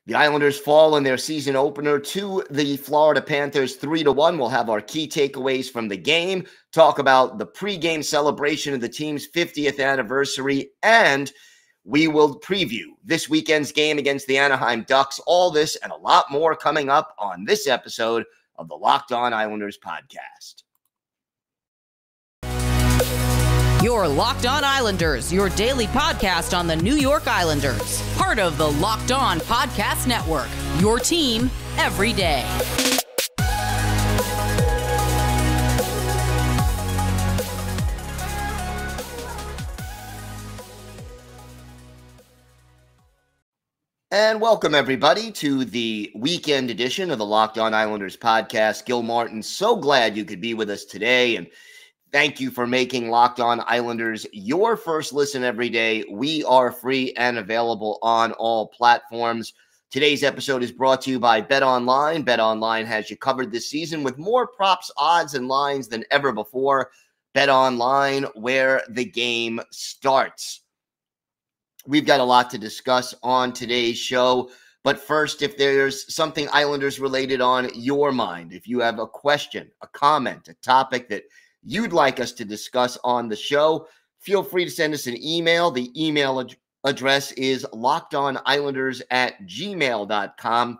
The Islanders fall in their season opener to the Florida Panthers 3-1. We'll have our key takeaways from the game, talk about the pregame celebration of the team's 50th anniversary, and we will preview this weekend's game against the Anaheim Ducks. All this and a lot more coming up on this episode of the Locked On Islanders podcast. Your Locked On Islanders, your daily podcast on the New York Islanders. Part of the Locked On Podcast Network, your team every day. And welcome, everybody, to the weekend edition of the Locked On Islanders podcast. Gil Martin, so glad you could be with us today, and thank you for making Locked On Islanders your first listen every day. We are free and available on all platforms. Today's episode is brought to you by BetOnline. BetOnline has you covered this season with more props, odds, and lines than ever before. BetOnline, where the game starts. We've got a lot to discuss on today's show. But first, if there's something Islanders related on your mind, if you have a question, a comment, a topic that you'd like us to discuss on the show, feel free to send us an email. The email address is lockedonislanders@gmail.com.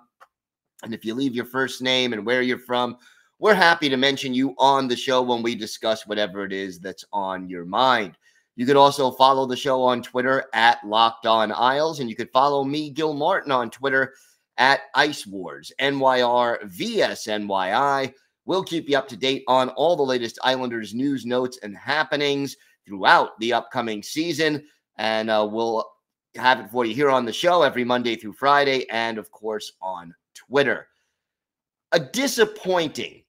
And if you leave your first name and where you're from, we're happy to mention you on the show when we discuss whatever it is that's on your mind. You could also follow the show on Twitter @LockedOnIsles, and you could follow me, Gil Martin, on Twitter @IceWars, NYRVSNYI. We'll keep you up to date on all the latest Islanders news, notes, and happenings throughout the upcoming season. And we'll have it for you here on the show every Monday through Friday and, of course, on Twitter. A disappointing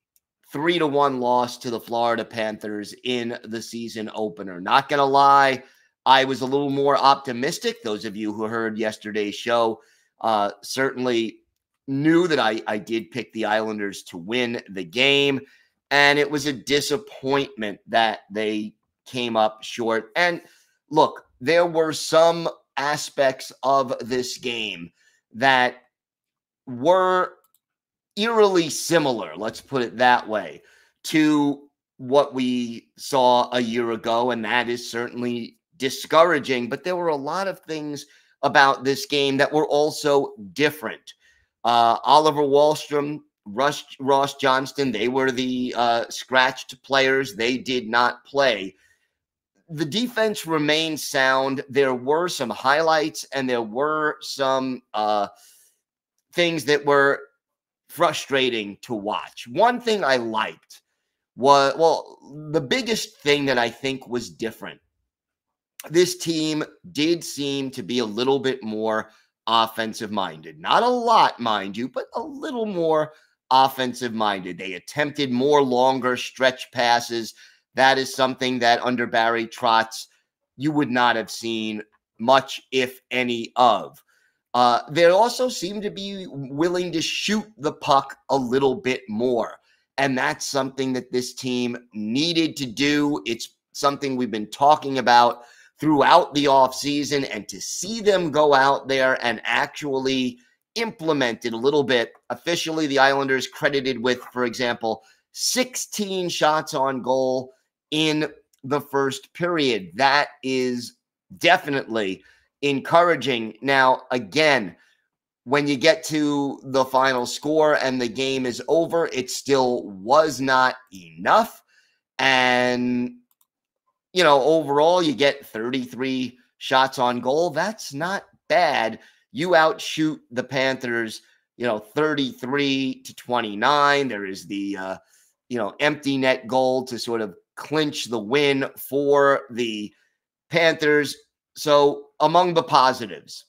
3-1 loss to the Florida Panthers in the season opener. Not going to lie, I was a little more optimistic. Those of you who heard yesterday's show certainly knew that I did pick the Islanders to win the game, and it was a disappointment that they came up short. And look, there were some aspects of this game that were eerily similar, let's put it that way, to what we saw a year ago, and that is certainly discouraging. But there were a lot of things about this game that were also different. Oliver Wahlstrom, Ross Johnston, they were the scratched players. They did not play. The defense remained sound. There were some highlights, and there were some things that were frustrating to watch. One thing I liked was, well, the biggest thing that I think was different. This team did seem to be a little bit more offensive-minded. Not a lot, mind you, but a little more offensive-minded. They attempted more longer stretch passes. That is something that under Barry Trotz you would not have seen much, if any, of. They also seem to be willing to shoot the puck a little bit more. And that's something that this team needed to do. It's something we've been talking about throughout the offseason, and to see them go out there and actually implement it a little bit. Officially, the Islanders credited with, for example, 16 shots on goal in the first period. That is definitely encouraging. Now, again, when you get to the final score and the game is over, it still was not enough. And overall, you get 33 shots on goal. That's not bad. You outshoot the Panthers, 33-29. There is the, empty net goal to sort of clinch the win for the Panthers. So among the positives,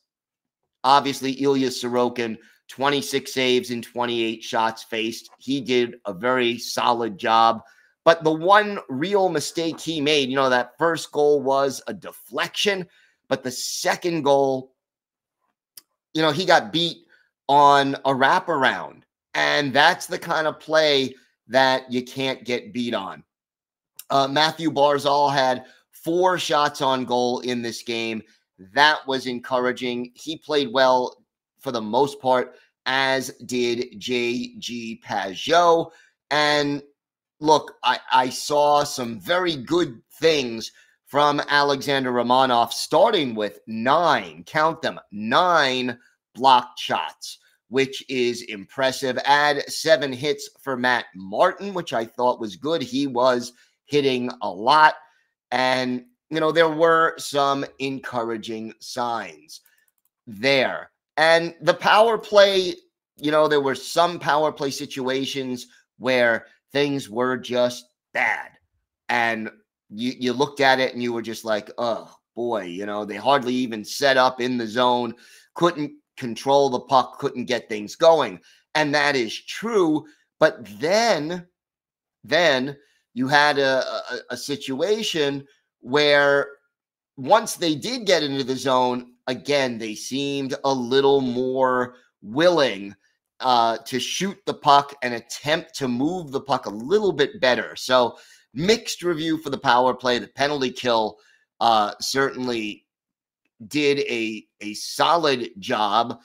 obviously, Ilya Sorokin, 26 saves and 28 shots faced. He did a very solid job. But the one real mistake he made, that first goal was a deflection, but the second goal, he got beat on a wraparound. And that's the kind of play that you can't get beat on. Matthew Barzal had 4 shots on goal in this game. That was encouraging. He played well for the most part, as did J.G. Pageau. And look, I saw some very good things from Alexander Romanov, starting with 9 blocked shots, which is impressive. Add 7 hits for Matt Martin, which I thought was good. He was hitting a lot. And, there were some encouraging signs there. And the power play, there were some power play situations where things were just bad. And you looked at it and you were just like, oh boy, they hardly even set up in the zone, couldn't control the puck, couldn't get things going. And that is true. But then you had a situation where once they did get into the zone, again, they seemed a little more willing to shoot the puck and attempt to move the puck a little bit better. So mixed review for the power play. The penalty kill certainly did a solid job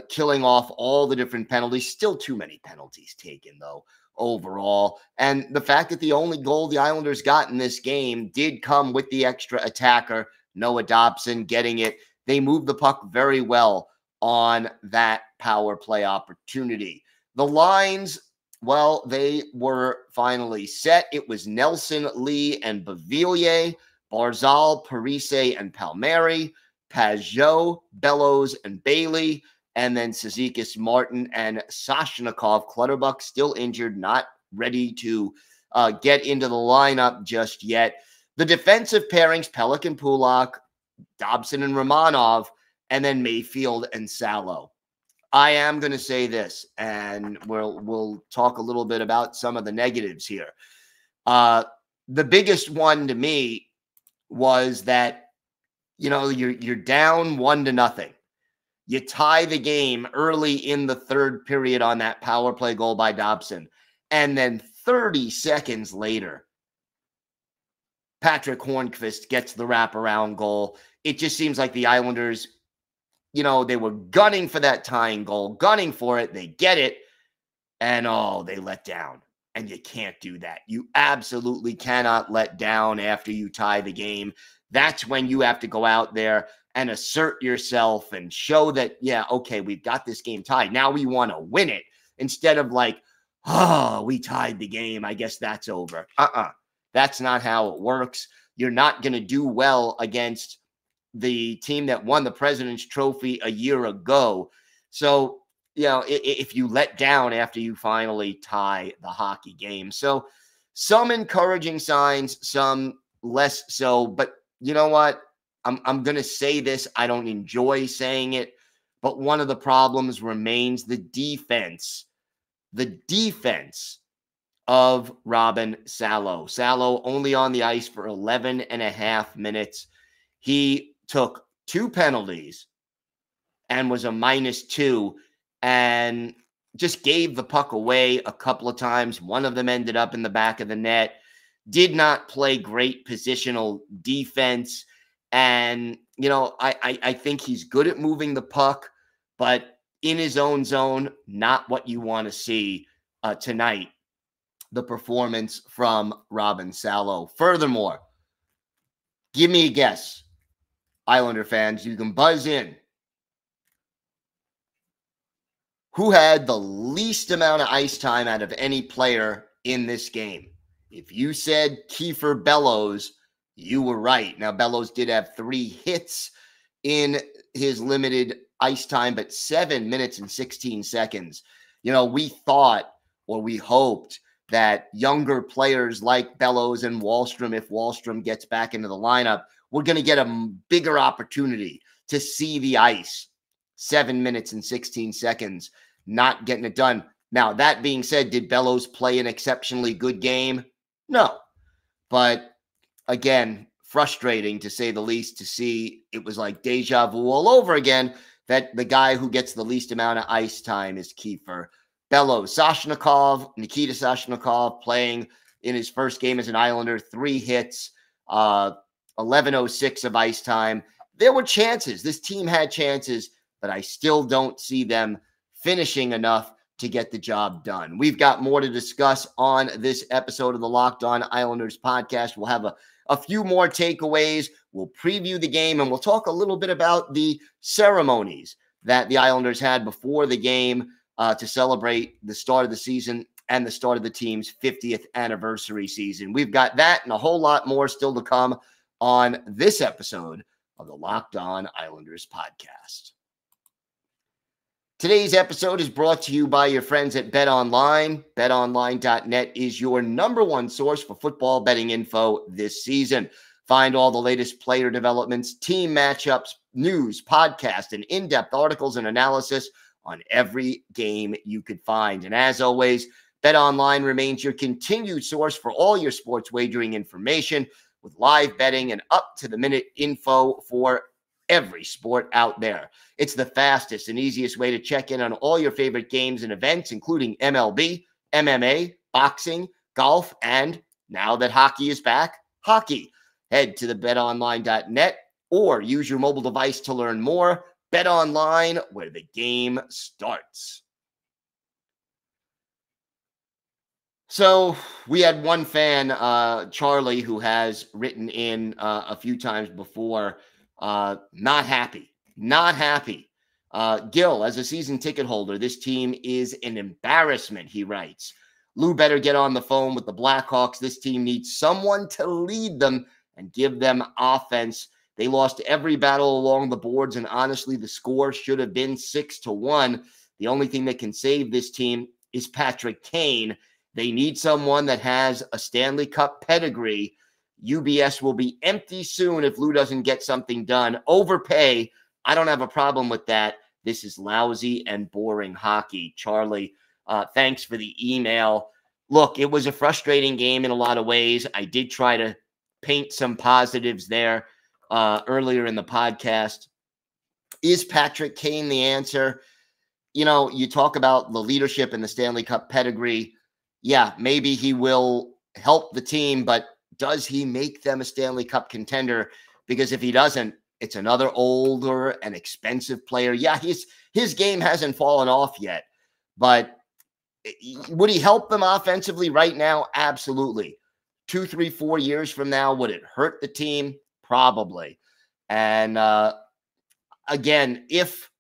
killing off all the different penalties. Still too many penalties taken, though, overall. And the fact that the only goal the Islanders got in this game did come with the extra attacker, Noah Dobson, getting it. They moved the puck very well on that power play opportunity. The lines, well, they were finally set. It was Nelson, Lee, and Beauvillier, Barzal, Parise, and Palmieri, Pageau, Bellows, and Bailey, and then Cizikas, Martin, and Soshnikov. Clutterbuck still injured, not ready to get into the lineup just yet. The defensive pairings, Pelican, Pulak, Dobson, and Romanov, and then Mayfield and Salo. I am going to say this, and we'll talk a little bit about some of the negatives here. The biggest one to me was that, you're down 1-0. You tie the game early in the third period on that power play goal by Dobson. And then 30 seconds later, Patrick Hornqvist gets the wraparound goal. It just seems like the Islanders, they were gunning for that tying goal, gunning for it. They get it. And, they let down. And you can't do that. You absolutely cannot let down after you tie the game. That's when you have to go out there and assert yourself and show that, yeah, okay, we've got this game tied. Now we want to win it, instead of like, we tied the game, I guess that's over. That's not how it works. You're not going to do well against the team that won the President's Trophy a year ago. So, if you let down after you finally tie the hockey game. So some encouraging signs, some less so. But you know what? I'm going to say this. I don't enjoy saying it, but one of the problems remains the defense. The defense of Robin Salo. Salo only on the ice for 11 and a half minutes. He took 2 penalties and was a -2 and just gave the puck away a couple of times. One of them ended up in the back of the net. Did not play great positional defense. And, I think he's good at moving the puck, but in his own zone, not what you want to see tonight, the performance from Robin Salo. Furthermore, give me a guess, Islander fans. You can buzz in. Who had the least amount of ice time out of any player in this game? If you said Kiefer Bellows, you were right. Now, Bellows did have 3 hits in his limited ice time, but 7 minutes and 16 seconds. We thought, or we hoped, that younger players like Bellows and Wahlstrom, if Wahlstrom gets back into the lineup, we're going to get a bigger opportunity to see the ice. 7 minutes and 16 seconds, not getting it done. Now, that being said, did Bellows play an exceptionally good game? No. But again, frustrating to say the least, to see it was like deja vu all over again, that the guy who gets the least amount of ice time is Kiefer Bellows. Nikita Soshnikov, playing in his first game as an Islander, 3 hits, 11:06 of ice time. There were chances. This team had chances, but I still don't see them finishing enough to get the job done. We've got more to discuss on this episode of the Locked On Islanders podcast. We'll have a few more takeaways. We'll preview the game, and we'll talk a little bit about the ceremonies that the Islanders had before the game to celebrate the start of the season and the start of the team's 50th anniversary season. We've got that and a whole lot more still to come on this episode of the Locked On Islanders podcast. Today's episode is brought to you by your friends at BetOnline. BetOnline.net is your number one source for football betting info this season. Find all the latest player developments, team matchups, news, podcasts, and in-depth articles and analysis on every game you could find. And as always, BetOnline remains your continued source for all your sports wagering information with live betting and up-to-the-minute info for every sport out there. It's the fastest and easiest way to check in on all your favorite games and events, including MLB, MMA, boxing, golf, and now that hockey is back, hockey. Head to the betonline.net or use your mobile device to learn more. BetOnline, where the game starts. So we had one fan, Charlie, who has written in a few times before, not happy. Gil, as a season ticket holder, this team is an embarrassment, he writes. Lou better get on the phone with the Blackhawks. This team needs someone to lead them and give them offense. They lost every battle along the boards, and honestly, the score should have been 6-1. The only thing that can save this team is Patrick Kane. They need someone that has a Stanley Cup pedigree. UBS will be empty soon if Lou doesn't get something done. Overpay, I don't have a problem with that. This is lousy and boring hockey. Charlie, thanks for the email. Look, it was a frustrating game in a lot of ways. I did try to paint some positives there earlier in the podcast. Is Patrick Kane the answer? You know, you talk about the leadership and the Stanley Cup pedigree. Yeah, maybe he will help the team, but does he make them a Stanley Cup contender? Because if he doesn't, it's another older and expensive player. Yeah, his game hasn't fallen off yet, but would he help them offensively right now? Absolutely. 2, 3, 4 years from now, would it hurt the team? Probably. And again, if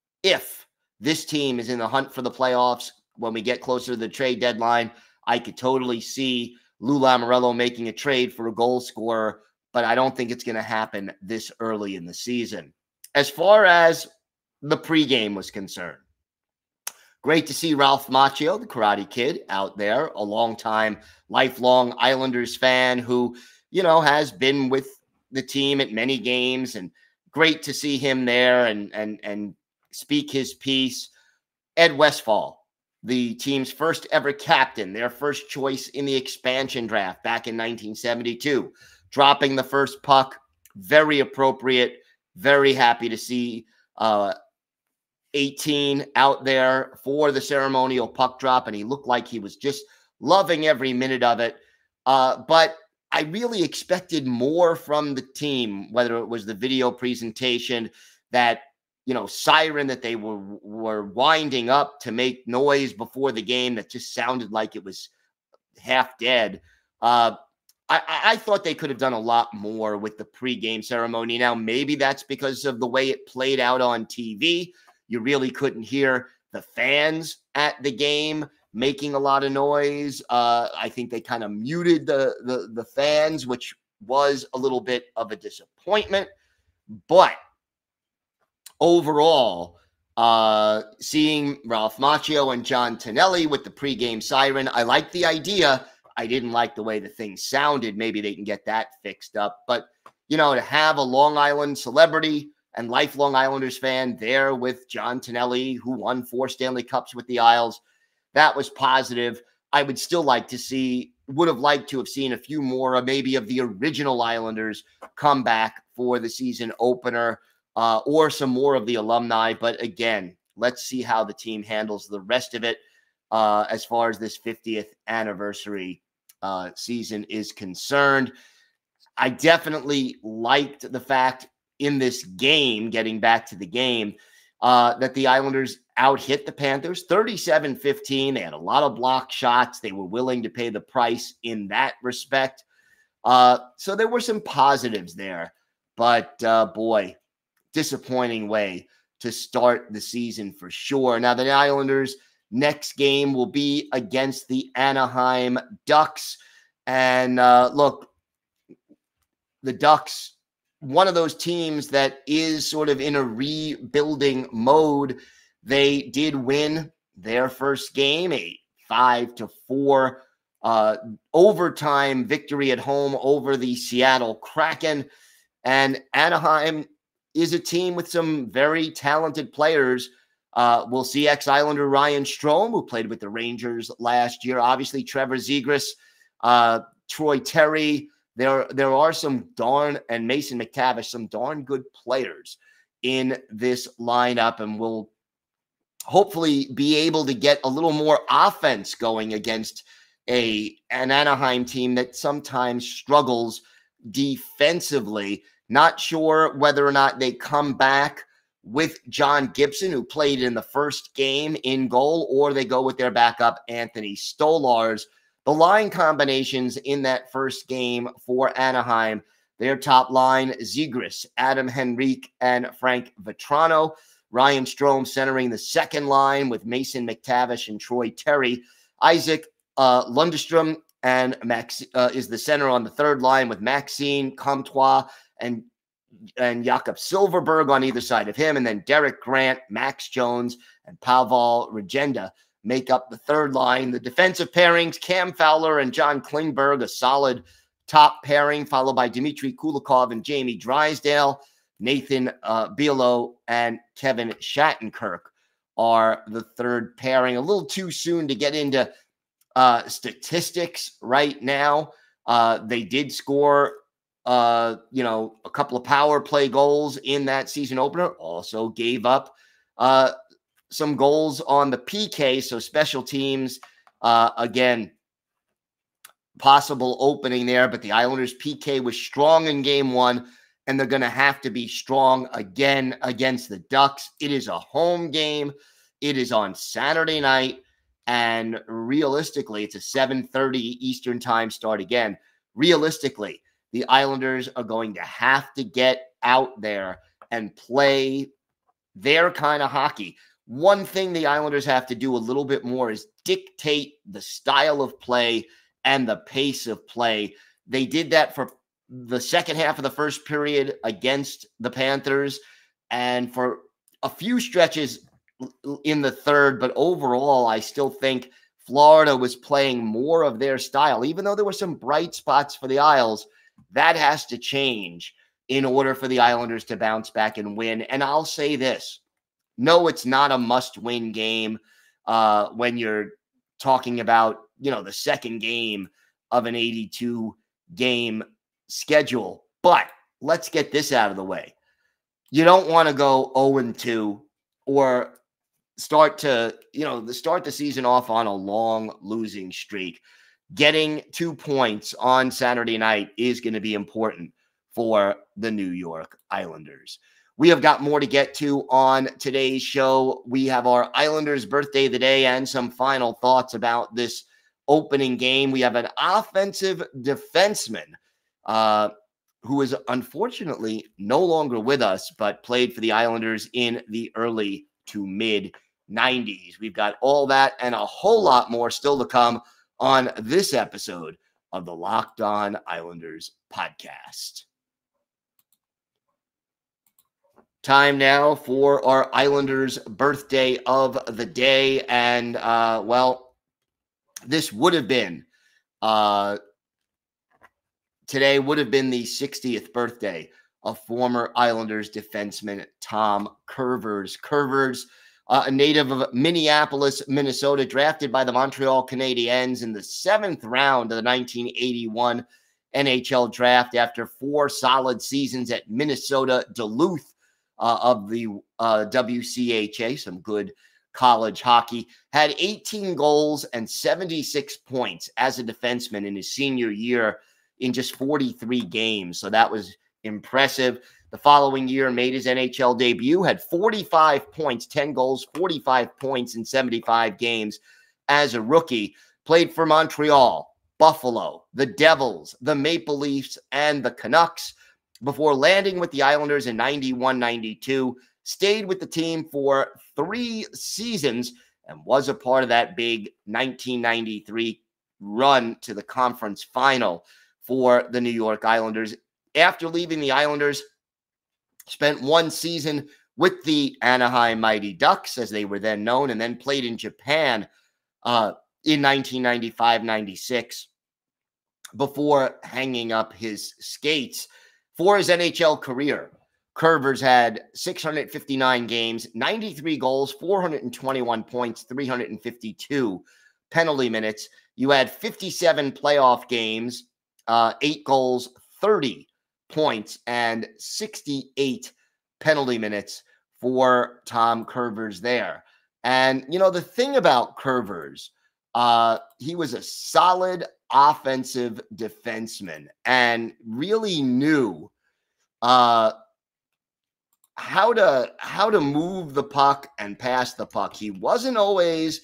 this team is in the hunt for the playoffs when we get closer to the trade deadline, I could totally see Lou Lamoriello making a trade for a goal scorer, but I don't think it's going to happen this early in the season. As far as the pregame was concerned, great to see Ralph Macchio, the Karate Kid, out there, a longtime, lifelong Islanders fan who, you know, has been with the team at many games, and great to see him there and speak his piece. Ed Westfall, the team's first ever captain, their first choice in the expansion draft back in 1972, dropping the first puck. Very appropriate. Very happy to see 18 out there for the ceremonial puck drop, and he looked like he was just loving every minute of it. But I really expected more from the team, whether it was the video presentation, that, you know, siren that they were winding up to make noise before the game that just sounded like it was half dead. I thought they could have done a lot more with the pregame ceremony. Now, maybe that's because of the way it played out on TV. You really couldn't hear the fans at the game making a lot of noise. I think they kind of muted the fans, which was a little bit of a disappointment. But overall, seeing Ralph Macchio and John Tonelli with the pregame siren, I like the idea. I didn't like the way the thing sounded. Maybe they can get that fixed up. But, you know, to have a Long Island celebrity and lifelong Islanders fan there with John Tonelli, who won 4 Stanley Cups with the Isles, that was positive. I would still like to see, would have liked to have seen a few more, maybe of the original Islanders come back for the season opener, or some more of the alumni. But again, let's see how the team handles the rest of it as far as this 50th anniversary season is concerned. I definitely liked the fact in this game, getting back to the game, that the Islanders out-hit the Panthers 37-15. They had a lot of block shots. They were willing to pay the price in that respect. So there were some positives there. But, boy, disappointing way to start the season for sure. Now, the Islanders' next game will be against the Anaheim Ducks. And, look, the Ducks, one of those teams that is sort of in a rebuilding mode. They did win their first game, a 5-4 overtime victory at home over the Seattle Kraken. And Anaheim is a team with some very talented players. We'll see ex-Islander Ryan Strome, who played with the Rangers last year. Obviously, Trevor Zegras, Troy Terry. There are some and Mason McTavish, some darn good players in this lineup, and we'll hopefully be able to get a little more offense going against an Anaheim team that sometimes struggles defensively. Not sure whether or not they come back with John Gibson, who played in the first game, in goal, or they go with their backup, Anthony Stolarz. The line combinations in that first game for Anaheim, their top line, Zegras, Adam Henrique, and Frank Vetrano. Ryan Strome centering the second line with Mason McTavish and Troy Terry. Isaac Lundestrom and is the center on the third line with Maxime Comtois and Jakob Silverberg on either side of him. And then Derek Grant, Max Jones, and Pavel Regenda make up the third line. The defensive pairings, Cam Fowler and John Klingberg, a solid top pairing, followed by Dmitry Kulikov and Jamie Drysdale. Nathan Bielo and Kevin Shattenkirk are the third pairing. A little too soon to get into statistics right now. They did score, a couple of power play goals in that season opener. Also gave up some goals on the PK, so special teams, again, possible opening there, but the Islanders' PK was strong in game one, and they're going to have to be strong again against the Ducks. It is a home game. It is on Saturday night, and realistically, it's a 7:30 Eastern time start again. Realistically, the Islanders are going to have to get out there and play their kind of hockey. One thing the Islanders have to do a little bit more is dictate the style of play and the pace of play. They did that for the second half of the first period against the Panthers and for a few stretches in the third. But overall, I still think Florida was playing more of their style. Even though there were some bright spots for the Isles, that has to change in order for the Islanders to bounce back and win. And I'll say this. No, it's not a must-win game when you're talking about, the second game of an 82-game schedule. But let's get this out of the way. You don't want to go 0-2 or start the season off on a long losing streak. Getting 2 points on Saturday night is going to be important for the New York Islanders. We have got more to get to on today's show. We have our Islanders birthday of the day and some final thoughts about this opening game. We have an offensive defenseman who is unfortunately no longer with us, but played for the Islanders in the early to mid-90s. We've got all that and a whole lot more still to come on this episode of the Locked On Islanders podcast. Time now for our Islanders birthday of the day. And, this would have been, today would have been the 60th birthday of former Islanders defenseman Tom Kurvers. Kurvers, a native of Minneapolis, Minnesota, drafted by the Montreal Canadiens in the 7th round of the 1981 NHL draft after 4 solid seasons at Minnesota Duluth of the WCHA, some good college hockey, had 18 goals and 76 points as a defenseman in his senior year in just 43 games. So that was impressive. The following year, made his NHL debut, had 45 points, 10 goals, 45 points in 75 games as a rookie. Played for Montreal, Buffalo, the Devils, the Maple Leafs, and the Canucks before landing with the Islanders in 91-92. Stayed with the team for 3 seasons and was a part of that big 1993 run to the conference final for the New York Islanders. After leaving the Islanders, spent 1 season with the Anaheim Mighty Ducks, as they were then known, and then played in Japan in 1995-96 before hanging up his skates. For his NHL career, Kurvers had 659 games, 93 goals, 421 points, 352 penalty minutes. You had 57 playoff games, 8 goals, 30 points, and 68 penalty minutes for Tom Kurvers there. And, you know, the thing about Kurvers, he was a solid offensive defenseman and really knew how to move the puck and pass the puck. He wasn't always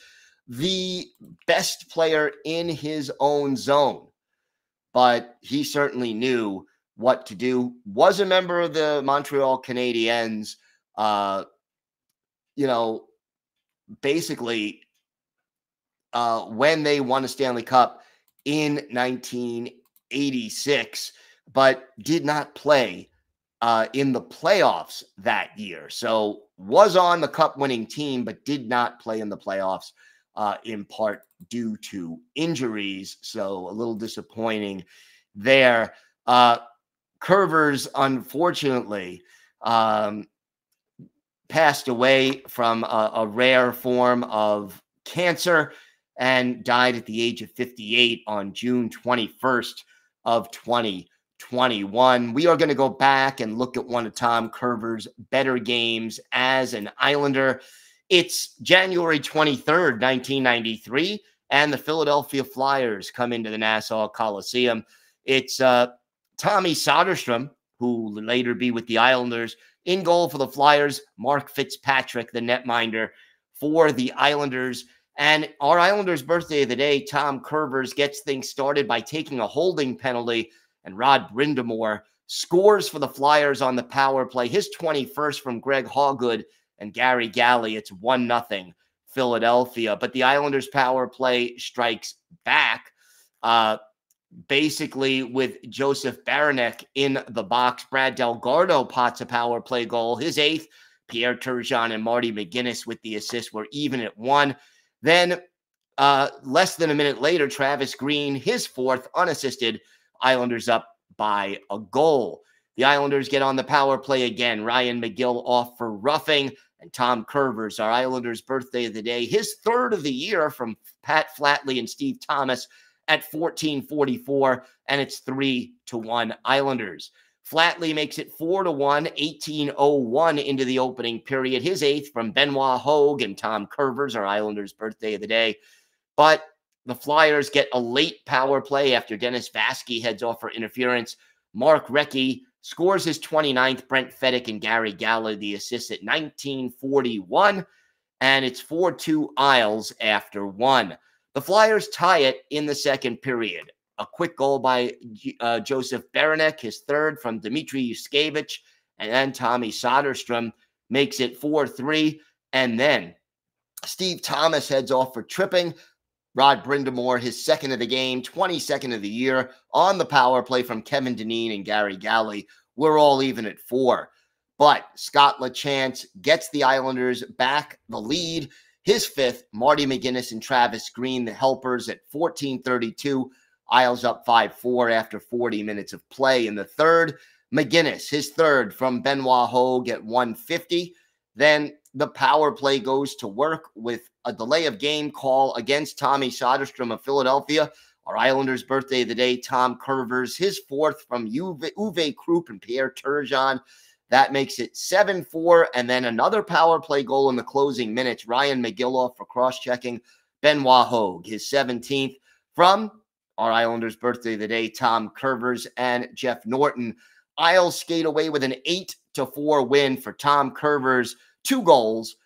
the best player in his own zone, but he certainly knew what to do. Was a member of the Montreal Canadiens, basically when they won a Stanley Cup in 1986, but did not play in the playoffs that year. So was on the cup-winning team, but did not play in the playoffs in part due to injuries. So a little disappointing there. Kurvers, unfortunately, passed away from a rare form of cancer and died at the age of 58 on June 21st of 2021. We are going to go back and look at one of Tom Kurvers' better games as an Islander. It's January 23rd, 1993, and the Philadelphia Flyers come into the Nassau Coliseum. It's Tommy Soderstrom, who will later be with the Islanders, in goal for the Flyers. Mark Fitzpatrick, the netminder for the Islanders. And our Islanders' birthday of the day, Tom Kurvers gets things started by taking a holding penalty, and Rod Brind'Amour scores for the Flyers on the power play, his 21st from Greg Hawgood and Gary Galley. It's 1-0 Philadelphia. But the Islanders' power play strikes back, basically with Joseph Baranek in the box. Brad Delgado pots a power play goal, his 8th. Pierre Turgeon and Marty McGuinness with the assist were even at 1. Then less than a minute later, Travis Green, his 4th, unassisted. Islanders up by a goal. The Islanders get on the power play again. Ryan McGill off for roughing, and Tom Kurvers, our Islanders' birthday of the day, his 3rd of the year from Pat Flatley and Steve Thomas at 14:44, and it's 3-1 Islanders. Flatley makes it 4-1, 18:01 into the opening period. His 8th from Benoit Hogue and Tom Kurvers, our Islanders' birthday of the day. But the Flyers get a late power play after Dennis Vasky heads off for interference. Mark Recchi scores his 29th. Brent Fedek and Gary Galley the assist at 19:41, and it's 4-2 Isles after 1. The Flyers tie it in the second period. A quick goal by Joseph Baranek, his 3rd from Dmitry Yushkevich, and then Tommy Soderstrom makes it 4-3. And then Steve Thomas heads off for tripping. Rod Brind'Amour, his 2nd of the game, 22nd of the year, on the power play from Kevin Dineen and Gary Galley. We're all even at 4. But Scott LaChance gets the Islanders back the lead. His 5th, Marty McGuinness and Travis Green, the helpers, at 14:32. Isles up 5-4 after 40 minutes of play in the 3rd. McGuinness, his 3rd from Benoit Hogue at 1:50. Then the power play goes to work with a delay of game call against Tommy Soderstrom of Philadelphia. Our Islanders' birthday of the day, Tom Kurvers, his 4th from Uwe Krupp and Pierre Turgeon. That makes it 7-4, and then another power play goal in the closing minutes. Ryan McGill for cross-checking Benoit Hogue, his 17th from our Islanders' birthday of the day, Tom Kurvers and Jeff Norton. Isles skate away with an 8-4 win for Tom Curvers. 2 goals,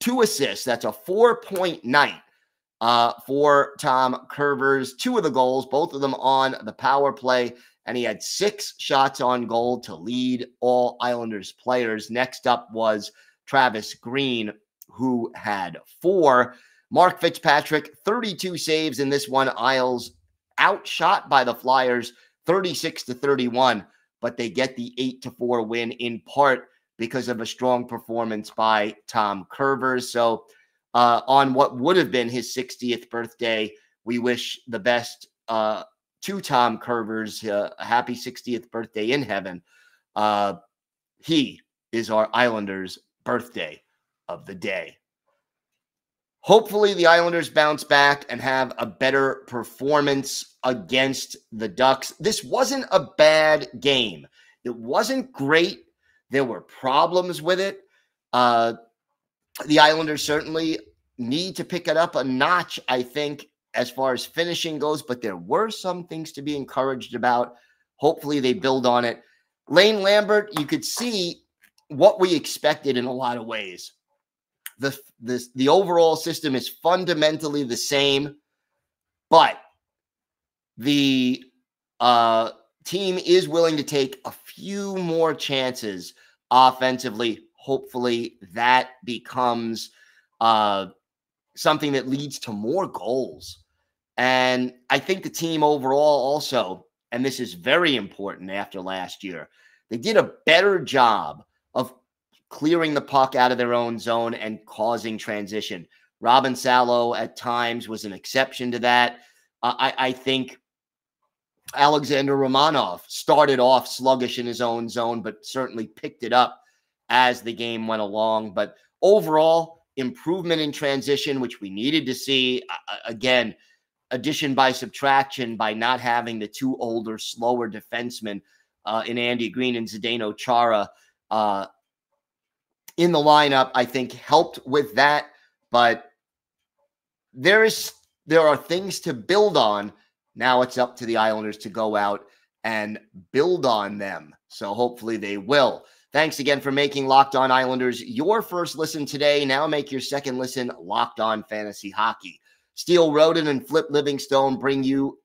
2 assists. That's a 4-point night for Tom Curvers. 2 of the goals, both of them on the power play, and he had 6 shots on goal to lead all Islanders players. Next up was Travis Green, who had 4. Mark Fitzpatrick, 32 saves in this one. Isles outshot by the Flyers 36-31, but they get the 8-4 win in part because of a strong performance by Tom Curvers. So on what would have been his 60th birthday, we wish the best to Tom Curvers. A happy 60th birthday in heaven. He is our Islanders' birthday of the day. Hopefully the Islanders bounce back and have a better performance against the Ducks. This wasn't a bad game. It wasn't great. There were problems with it. The Islanders certainly need to pick it up a notch, I think, as far as finishing goes, but there were some things to be encouraged about. Hopefully they build on it. Lane Lambert, you could see what we expected in a lot of ways. The overall system is fundamentally the same, but the team is willing to take a few more chances offensively. Hopefully that becomes something that leads to more goals. And I think the team overall also, and this is very important after last year, they did a better job of clearing the puck out of their own zone and causing transition. Robin Salo at times was an exception to that. I think Alexander Romanov started off sluggish in his own zone, but certainly picked it up as the game went along. But overall, improvement in transition, which we needed to see. Again, addition by subtraction by not having the 2 older, slower defensemen in Andy Green and Zdeno Chara in the lineup, I think helped with that. But there are things to build on. Now it's up to the Islanders to go out and build on them. So hopefully they will. Thanks again for making Locked On Islanders your first listen today. Now make your second listen Locked On Fantasy Hockey. Steele Roden and Flip Livingstone bring you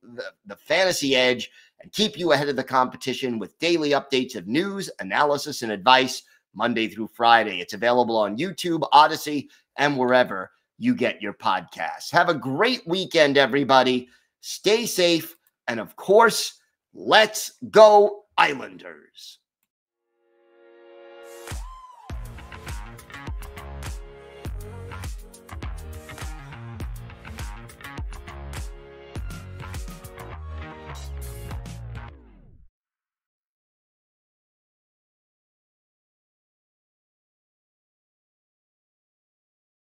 the fantasy edge and keep you ahead of the competition with daily updates of news, analysis, and advice Monday through Friday. It's available on YouTube, Odyssey, and wherever you get your podcasts. Have a great weekend, everybody. Stay safe. And of course, let's go Islanders.